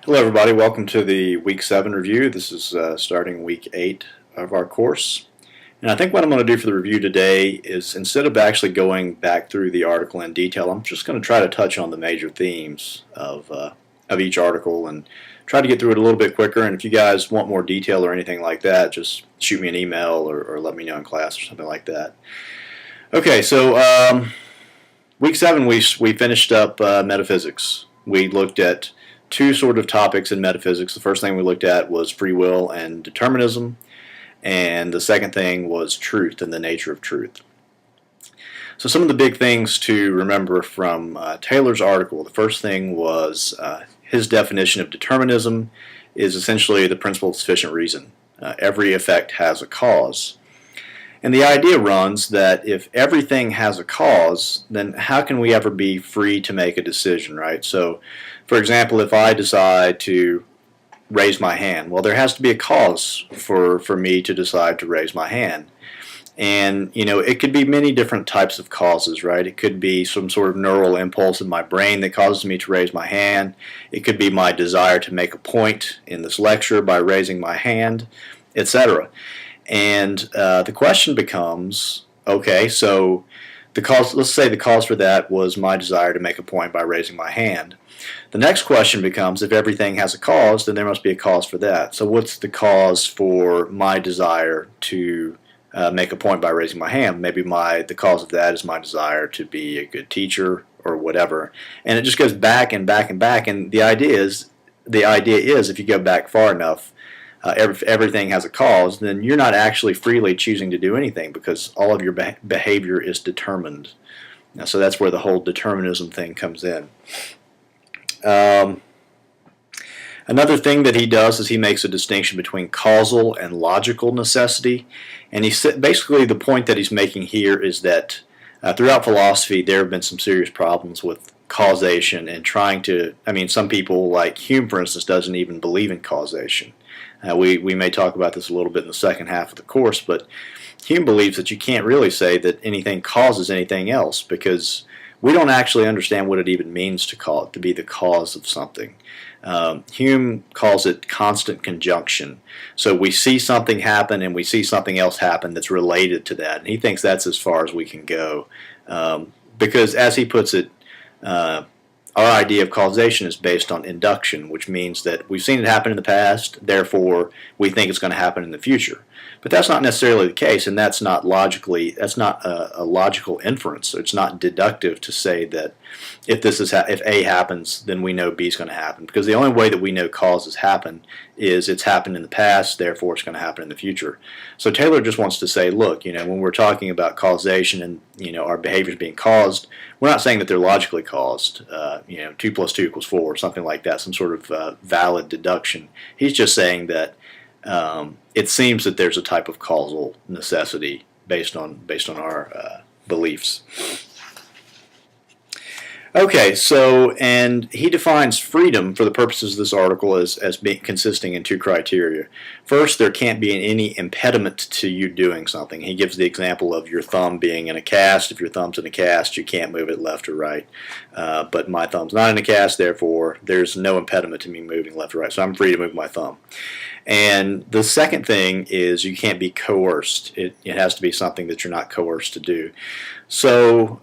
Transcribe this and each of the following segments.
Hello, everybody. Welcome to the Week 7 review. This is starting Week 8 of our course. And I think what I'm going to do for the review today is, instead of actually going back through the article in detail, I'm just going to try to touch on the major themes of each article and try to get through it a little bit quicker. And if you guys want more detail or anything like that, just shoot me an email or let me know in class or something like that. Okay, so Week 7 we finished up metaphysics. We looked at two sort of topics in metaphysics. The first thing we looked at was free will and determinism, and the second thing was truth and the nature of truth. So some of the big things to remember from Taylor's article, the first thing was his definition of determinism is essentially the principle of sufficient reason. Every effect has a cause. And the idea runs that if everything has a cause, then how can we ever be free to make a decision, right? So, for example, if I decide to raise my hand, well, there has to be a cause for me to decide to raise my hand. And, it could be many different types of causes, right? It could be some sort of neural impulse in my brain that causes me to raise my hand. It could be my desire to make a point in this lecture by raising my hand, etc. And the question becomes, okay, so the cause, let's say the cause for that was my desire to make a point by raising my hand. The next question becomes, if everything has a cause, then there must be a cause for that. So what's the cause for my desire to make a point by raising my hand? Maybe the cause of that is my desire to be a good teacher or whatever. And it just goes back and back and back. And the idea is if you go back far enough, if everything has a cause, then you're not actually freely choosing to do anything because all of your behavior is determined. So that's where the whole determinism thing comes in. Another thing that he does is he makes a distinction between causal and logical necessity. And basically the point that he's making here is that throughout philosophy there have been some serious problems with causation and some people like Hume, for instance, doesn't even believe in causation. We may talk about this a little bit in the second half of the course, but Hume believes that you can't really say that anything causes anything else because we don't actually understand what it even means to be the cause of something. Hume calls it constant conjunction. So we see something happen and we see something else happen that's related to that, and he thinks that's as far as we can go because, as he puts it, our idea of causation is based on induction, which means that we've seen it happen in the past, therefore we think it's going to happen in the future. But that's not necessarily the case, and that's not a logical inference. It's not deductive to say that if A happens, then we know B is going to happen. Because the only way that we know causes happen is it's happened in the past, therefore it's going to happen in the future. So Taylor just wants to say, look, when we're talking about causation and our behaviors being caused, we're not saying that they're logically caused. 2 plus 2 equals 4, or something like that, some sort of valid deduction. He's just saying that it seems that there's a type of causal necessity based on our beliefs. Okay, and he defines freedom for the purposes of this article as being consisting in 2 criteria. First, there can't be any impediment to you doing something. He gives the example of your thumb being in a cast. If your thumb's in a cast, you can't move it left or right. But my thumb's not in a cast, therefore there's no impediment to me moving left or right. So I'm free to move my thumb. And the second thing is you can't be coerced. It has to be something that you're not coerced to do. So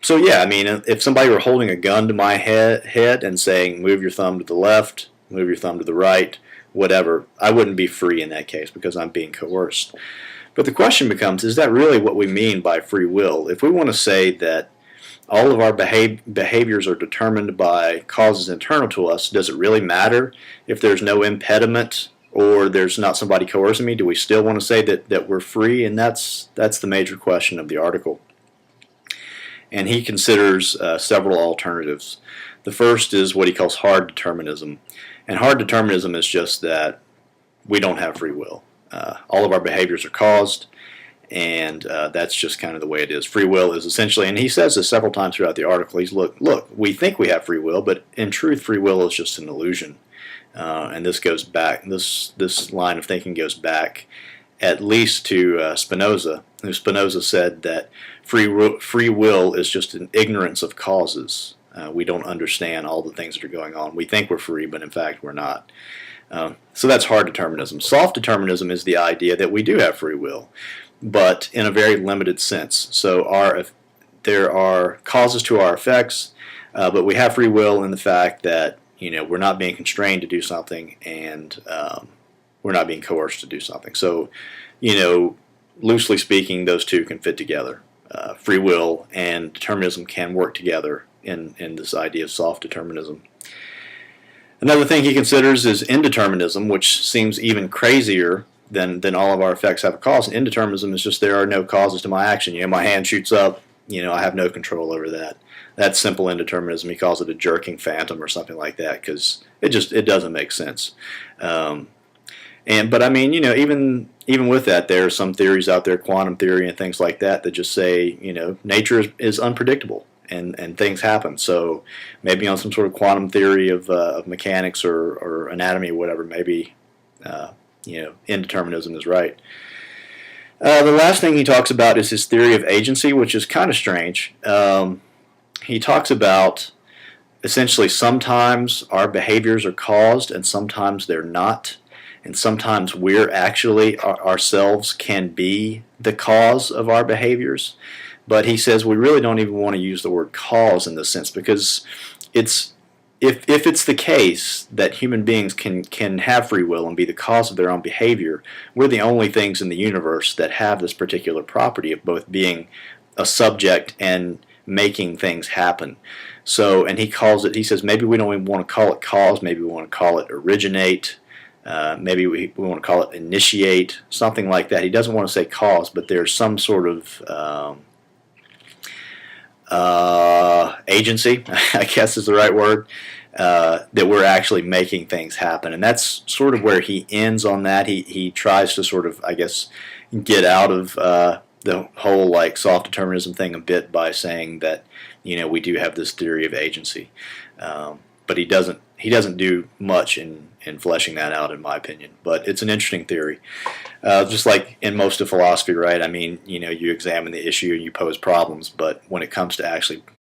yeah, if somebody were holding a gun to my head and saying, move your thumb to the left, move your thumb to the right, whatever, I wouldn't be free in that case because I'm being coerced. But the question becomes, is that really what we mean by free will? If we want to say that all of our behaviors are determined by causes internal to us, does it really matter if there's no impediment or there's not somebody coercing me? Do we still want to say that we're free? And that's the major question of the article. And he considers several alternatives. The first is what he calls hard determinism. And hard determinism is just that we don't have free will. All of our behaviors are caused, and that's just kind of the way it is. Free will is essentially, and he says this several times throughout the article, he's look, we think we have free will, but in truth free will is just an illusion. And this goes back, this line of thinking goes back at least to Spinoza, who Spinoza said that free will is just an ignorance of causes. We don't understand all the things that are going on. We think we're free, but in fact we're not. So that's hard determinism. Soft determinism is the idea that we do have free will, but in a very limited sense. So there are causes to our effects, but we have free will in the fact that we're not being constrained to do something, and we're not being coerced to do something. So, loosely speaking, those two can fit together. Free will and determinism can work together in this idea of soft determinism. Another thing he considers is indeterminism, which seems even crazier than all of our effects have a cause. Indeterminism is just there are no causes to my action. My hand shoots up, I have no control over that. That's simple indeterminism. He calls it a jerking phantom or something like that because it doesn't make sense. But I mean, even with that, there are some theories out there, quantum theory and things like that just say, nature is unpredictable and things happen. So maybe on some sort of quantum theory of mechanics or anatomy or whatever, maybe indeterminism is right. The last thing he talks about is his theory of agency, which is kind of strange. He talks about essentially sometimes our behaviors are caused and sometimes they're not. And sometimes we're actually, ourselves can be the cause of our behaviors. But he says we really don't even want to use the word cause in this sense because if it's the case that human beings can have free will and be the cause of their own behavior, we're the only things in the universe that have this particular property of both being a subject and making things happen. So, and he says maybe we don't even want to call it cause, maybe we want to call it originate, maybe we want to call it initiate, something like that. He doesn't want to say cause, but there's some sort of agency, I guess is the right word, that we're actually making things happen. And that's sort of where he ends on that. He tries to sort of, I guess, get out of the whole like soft determinism thing a bit by saying that we do have this theory of agency, but he doesn't do much in fleshing that out, in my opinion. But it's an interesting theory, just like in most of philosophy, right? I mean, you examine the issue and you pose problems, but when it comes to actually